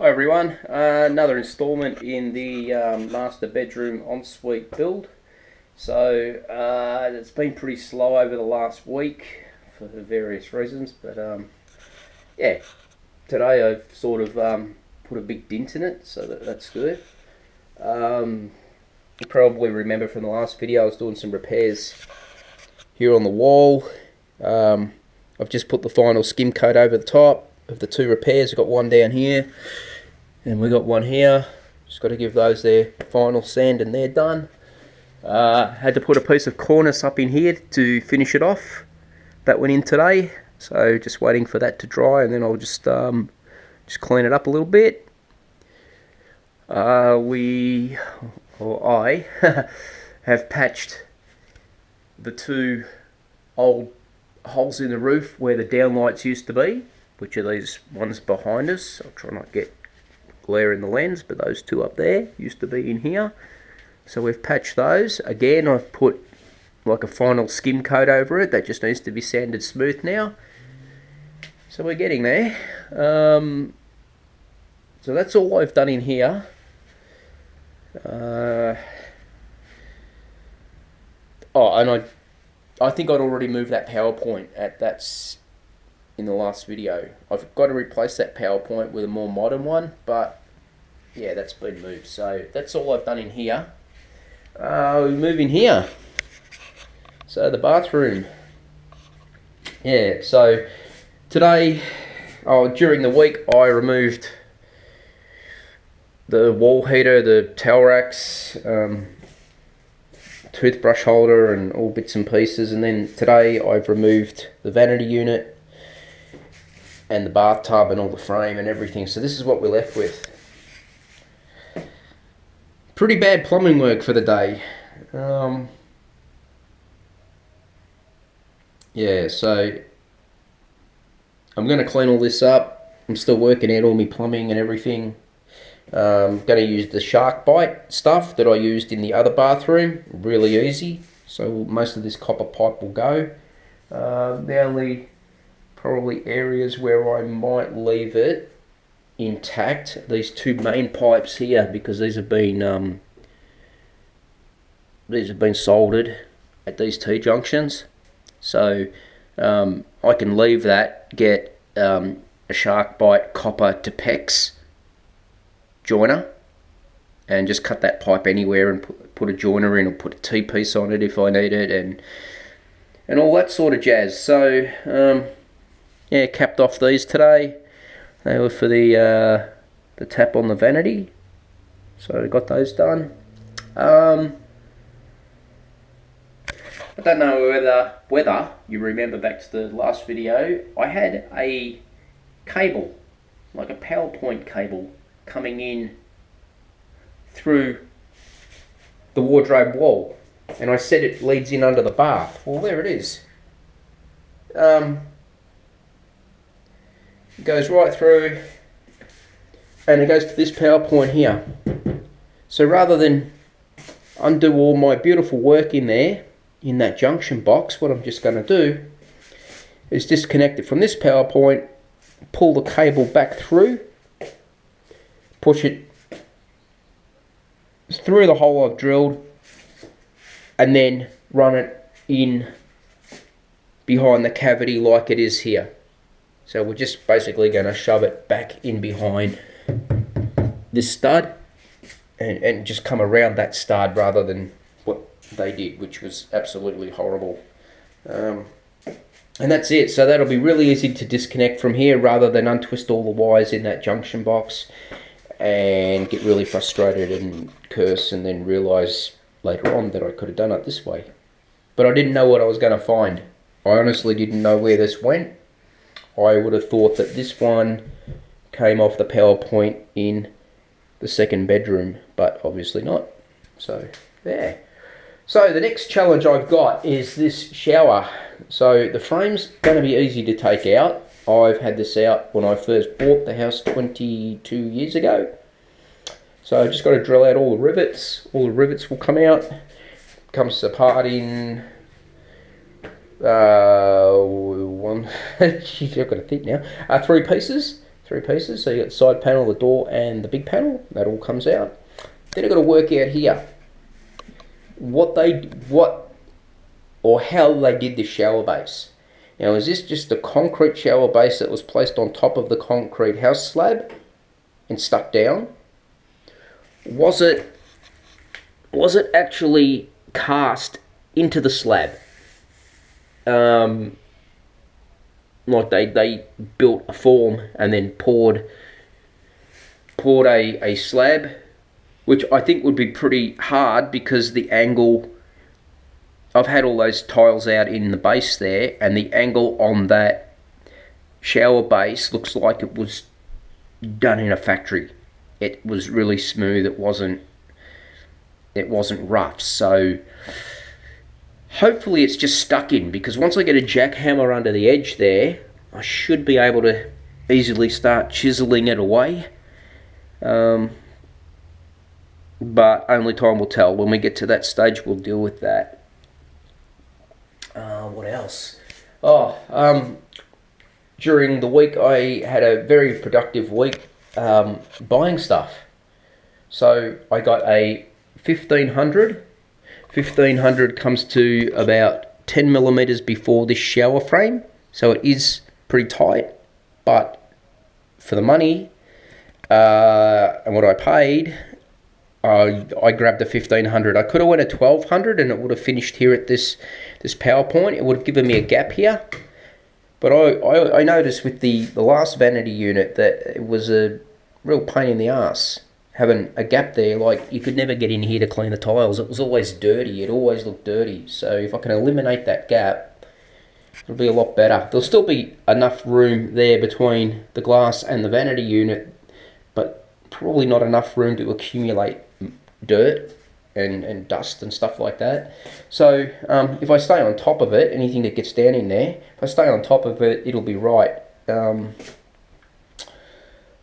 Hi everyone, another installment in the master bedroom ensuite build. So it's been pretty slow over the last week for various reasons, but yeah, today I've sort of put a big dent in it, so that's good. You probably remember from the last video I was doing some repairs here on the wall. I've just put the final skim coat over the top of the two repairs. I've got one down here and we got one here. Just got to give those their final sand and they're done. Had to put a piece of cornice up in here to finish it off. That went in today, so just waiting for that to dry, and then I'll just clean it up a little bit. I have patched the two old holes in the roof where the downlights used to be, which are these ones behind us. I'll try not to get glare in the lens, but those two up there used to be in here, so we've patched those. Again, I've put like a final skim coat over it that just needs to be sanded smooth now, so we're getting there. So that's all I've done in here. And I think I'd already moved that PowerPoint that's in the last video. I've got to replace that PowerPoint with a more modern one, but yeah, that's been moved. So that's all I've done in here. We move in here. So the bathroom. Yeah, so today, during the week, I removed the wall heater, the towel racks, toothbrush holder and all bits and pieces, and then today I've removed the vanity unit and the bathtub and all the frame and everything. So this is what we're left with. Pretty bad plumbing work for the day. Yeah, so I'm going to clean all this up. I'm still working out all my plumbing and everything. I'm going to use the shark bite stuff that I used in the other bathroom. Really easy. So most of this copper pipe will go. The only probably areas where I might leave it intact, these two main pipes here, because these have been soldered at these T-junctions. So I can leave that, get a shark bite copper to PEX joiner and just cut that pipe anywhere and put a joiner in, or put a T-piece on it if I need it, and all that sort of jazz. So yeah, capped off these today. They were for the tap on the vanity, so I got those done. I don't know whether you remember back to the last video, I had a cable, like a PowerPoint cable, coming in through the wardrobe wall, and I said it leads in under the bath. Well, there it is. It goes right through and it goes to this PowerPoint here. So rather than undo all my beautiful work in there, in that junction box, what I'm just going to do is disconnect it from this PowerPoint, pull the cable back through, push it through the hole I've drilled, and then run it in behind the cavity like it is here. So we're just basically going to shove it back in behind this stud and just come around that stud rather than what they did, which was absolutely horrible. And that's it. So that'll be really easy to disconnect from here rather than untwist all the wires in that junction box and get really frustrated and curse and then realise later on that I could have done it this way. But I didn't know what I was going to find. I honestly didn't know where this went. I would have thought that this one came off the PowerPoint in the second bedroom, but obviously not. So there. So the next challenge I've got is this shower. So the frame's going to be easy to take out. I've had this out when I first bought the house 22 years ago. So I've just got to drill out all the rivets. All the rivets will come out. Comes apart in one. Geez, I've got to think now. 3 pieces. 3 pieces. So you got the side panel, the door, and the big panel. That all comes out. Then I've got to work out here how they did this shower base. Now, is this just a concrete shower base that was placed on top of the concrete house slab and stuck down? Was it actually cast into the slab? Like they built a form and then poured a slab, which I think would be pretty hard because the angle, I've had all those tiles out in the base there, and the angle on that shower base looks like it was done in a factory. It was really smooth. It wasn't rough. So hopefully it's just stuck in, because once I get a jackhammer under the edge there, I should be able to easily start chiseling it away. But only time will tell. When we get to that stage, we'll deal with that. What else? During the week, I had a very productive week buying stuff. So I got a 1500. 1500 comes to about 10 millimeters before this shower frame. So it is pretty tight. But for the money and what I paid, I grabbed the 1500. I could have went a 1200 and it would have finished here at this PowerPoint. It would have given me a gap here. But I noticed with the last vanity unit that it was a real pain in the ass having a gap there. Like, you could never get in here to clean the tiles. It was always dirty. It always looked dirty. So if I can eliminate that gap, it'll be a lot better. There'll still be enough room there between the glass and the vanity unit, but probably not enough room to accumulate dirt and dust and stuff like that. So if I stay on top of it, anything that gets down in there, if I stay on top of it, it'll be right.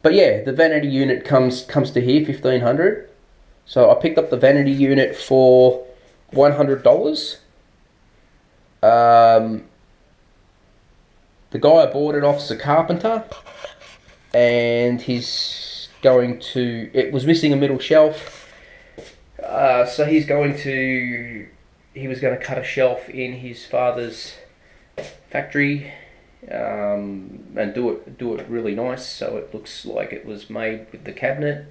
But yeah, the vanity unit comes to here, 1500. So I picked up the vanity unit for $100. The guy I bought it off is a carpenter, and he's going to, it was missing a middle shelf. So he was going to cut a shelf in his father's factory and do it really nice, so it looks like it was made with the cabinet.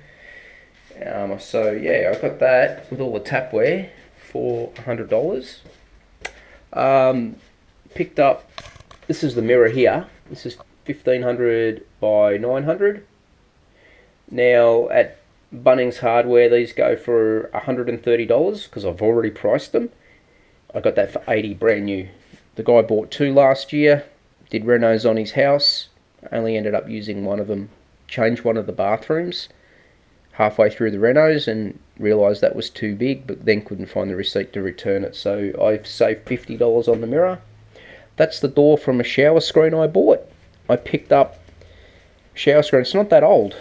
So yeah, I got that with all the tapware for $100. Picked up, this is the mirror here. This is 1500 by 900. Now at Bunnings Hardware, these go for $130 because I've already priced them. I got that for $80 brand new. The guy bought 2 last year, did renos on his house, only ended up using one of them, changed one of the bathrooms halfway through the renos and realised that was too big, but then couldn't find the receipt to return it. So I've saved $50 on the mirror. That's the door from a shower screen I bought. I picked up a shower screen. It's not that old.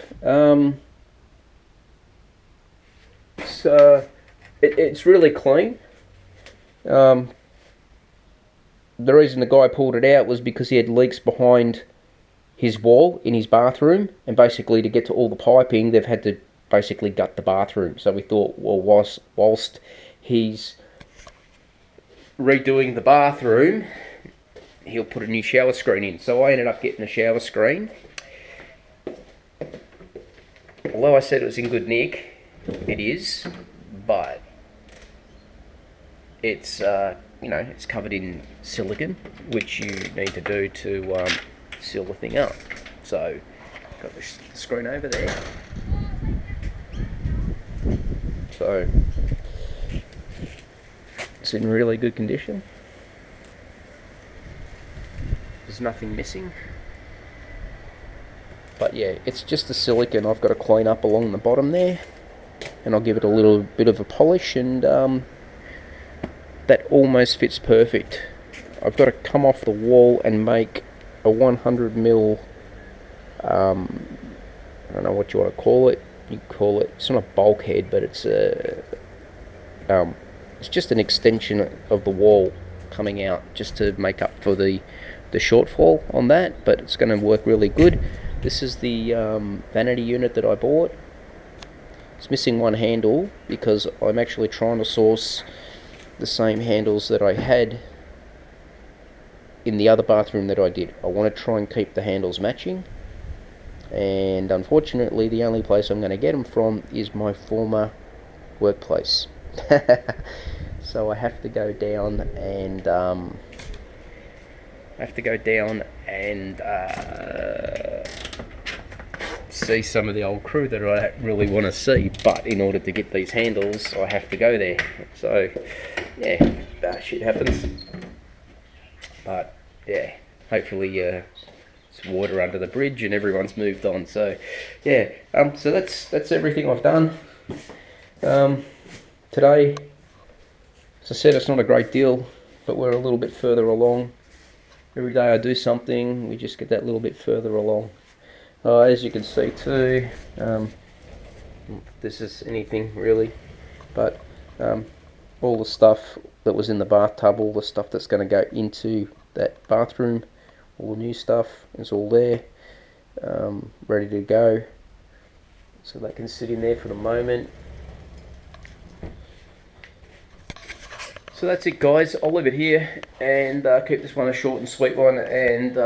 It's really clean. The reason the guy pulled it out was because he had leaks behind his wall in his bathroom, and basically to get to all the piping they've had to basically gut the bathroom. So we thought, well, whilst he's redoing the bathroom, he'll put a new shower screen in. So I ended up getting a shower screen. Although I said it was in good nick, it is, but it's it's covered in silicone, which you need to do to seal the thing up. So got the screen over there. So it's in really good condition. There's nothing missing. But yeah, it's just the silicone I've got to clean up along the bottom there, and I'll give it a little bit of a polish, and that almost fits perfect. I've got to come off the wall and make a 100mm, I don't know what you want to call it. You call it, it's not a bulkhead, but it's just an extension of the wall coming out just to make up for the shortfall on that, but it's going to work really good. This is the vanity unit that I bought. It's missing one handle because I'm actually trying to source the same handles that I had in the other bathroom that I did. I want to try and keep the handles matching, and unfortunately the only place I'm going to get them from is my former workplace. So I have to go down and see some of the old crew that I really want to see, but in order to get these handles I have to go there. So yeah, bad shit happens, but yeah, hopefully it's water under the bridge and everyone's moved on. So yeah, so that's everything I've done today. As I said, it's not a great deal, but we're a little bit further along. Every day I do something, we just get that little bit further along. As you can see too, this is anything really, but all the stuff that was in the bathtub, all the stuff that's going to go into that bathroom, all the new stuff is all there, ready to go, so that can sit in there for the moment. So that's it, guys. I'll leave it here and keep this one a short and sweet one, and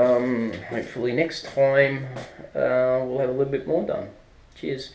hopefully next time we'll have a little bit more done. Cheers.